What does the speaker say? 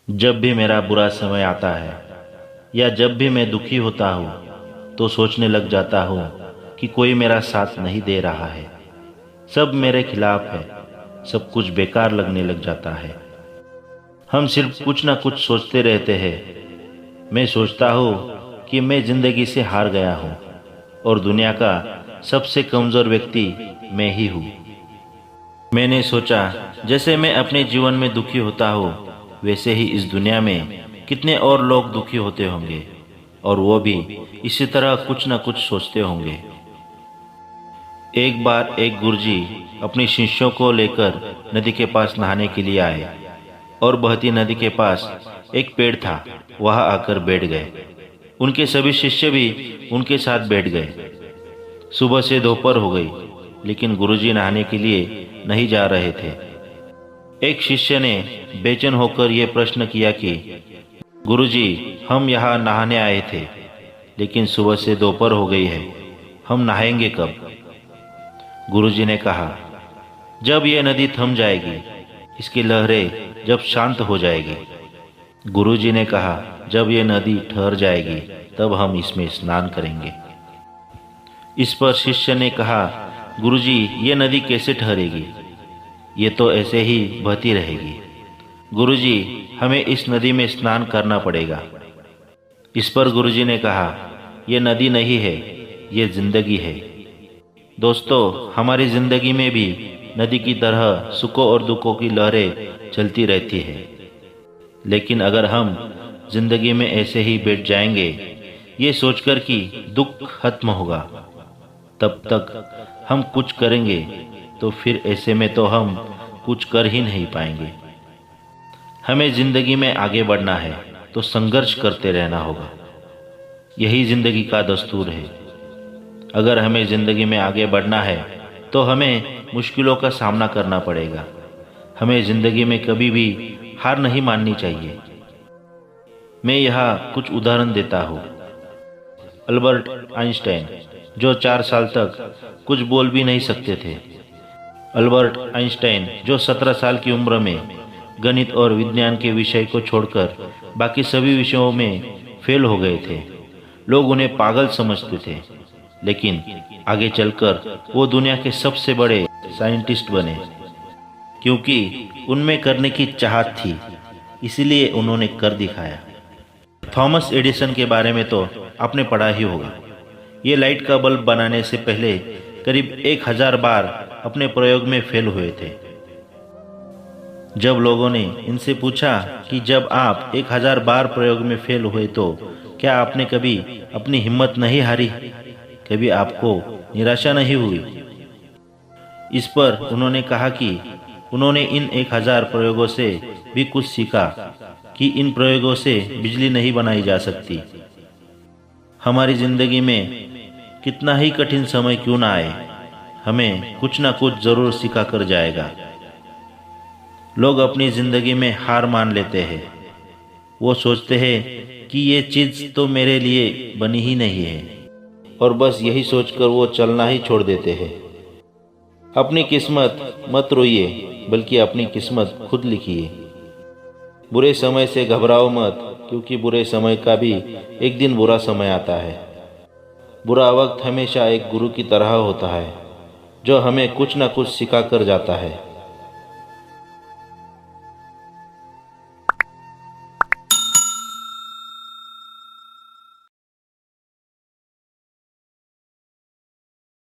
जब भी मेरा बुरा समय आता है या जब भी मैं दुखी होता हूँ तो सोचने लग जाता हूँ कि कोई मेरा साथ नहीं दे रहा है। सब मेरे खिलाफ है, सब कुछ बेकार लगने लग जाता है। हम सिर्फ कुछ ना कुछ सोचते रहते हैं। मैं सोचता हूँ कि मैं जिंदगी से हार गया हूँ और दुनिया का सबसे कमज़ोर व्यक्ति मैं ही हूँ। मैंने सोचा जैसे मैं अपने जीवन में दुखी होता हूँ वैसे ही इस दुनिया में कितने और लोग दुखी होते होंगे और वो भी इसी तरह कुछ न कुछ सोचते होंगे। एक बार एक गुरुजी अपने शिष्यों को लेकर नदी के पास नहाने के लिए आए और बहती नदी के पास एक पेड़ था, वहां आकर बैठ गए। उनके सभी शिष्य भी उनके साथ बैठ गए। सुबह से दोपहर हो गई लेकिन गुरुजी नहाने के लिए नहीं जा रहे थे। एक शिष्य ने बेचैन होकर यह प्रश्न किया कि गुरुजी, हम यहाँ नहाने आए थे लेकिन सुबह से दोपहर हो गई है, हम नहाएंगे कब? गुरुजी ने कहा, जब यह नदी थम जाएगी, इसकी लहरें जब शांत हो जाएगी। गुरुजी ने कहा, जब यह नदी ठहर जाएगी तब हम इसमें स्नान करेंगे। इस पर शिष्य ने कहा, गुरुजी, ये नदी कैसे ठहरेगी? ये तो ऐसे ही बहती रहेगी। गुरुजी, हमें इस नदी में स्नान करना पड़ेगा। इस पर गुरुजी ने कहा, ये नदी नहीं है, ये जिंदगी है। दोस्तों, हमारी जिंदगी में भी नदी की तरह सुखों और दुखों की लहरें चलती रहती है। लेकिन अगर हम जिंदगी में ऐसे ही बैठ जाएंगे ये सोचकर कि दुख खत्म होगा, तब तक हम कुछ करेंगे तो फिर ऐसे में तो हम कुछ कर ही नहीं पाएंगे। हमें जिंदगी में आगे बढ़ना है तो संघर्ष करते रहना होगा। यही जिंदगी का दस्तूर है। अगर हमें जिंदगी में आगे बढ़ना है तो हमें मुश्किलों का सामना करना पड़ेगा। हमें जिंदगी में कभी भी हार नहीं माननी चाहिए। मैं यहाँ कुछ उदाहरण देता हूँ। अल्बर्ट आइंस्टाइन, जो 4 साल तक कुछ बोल भी नहीं सकते थे। अल्बर्ट आइंस्टाइन, जो 17 साल की उम्र में गणित और विज्ञान के विषय को छोड़कर बाकी सभी विषयों में फेल हो गए थे। लोग उन्हें पागल समझते थे, लेकिन आगे चलकर वो दुनिया के सबसे बड़े साइंटिस्ट बने, क्योंकि उनमें करने की चाहत थी, इसीलिए उन्होंने कर दिखाया। थॉमस एडिसन के बारे में तो आपने पढ़ा ही होगा। ये लाइट का बल्ब बनाने से पहले करीब 1000 बार अपने प्रयोग में फेल हुए थे। जब लोगों ने इनसे पूछा कि जब आप 1000 बार प्रयोग में फेल हुए तो क्या आपने कभी अपनी हिम्मत नहीं हारी, कभी आपको निराशा नहीं हुई? इस पर उन्होंने कहा कि उन्होंने इन 1000 प्रयोगों से भी कुछ सीखा कि इन प्रयोगों से बिजली नहीं बनाई जा सकती। हमारी जिंदगी में कितना ही कठिन समय क्यों ना आए, हमें कुछ ना कुछ जरूर सिखा कर जाएगा। लोग अपनी जिंदगी में हार मान लेते हैं। वो सोचते हैं कि ये चीज़ तो मेरे लिए बनी ही नहीं है और बस यही सोचकर वो चलना ही छोड़ देते हैं। अपनी किस्मत मत रोइए, बल्कि अपनी किस्मत खुद लिखिए। बुरे समय से घबराओ मत, क्योंकि बुरे समय का भी एक दिन बुरा समय आता है। बुरा वक्त हमेशा एक गुरु की तरह होता है, जो हमें कुछ ना कुछ सिखा कर जाता है।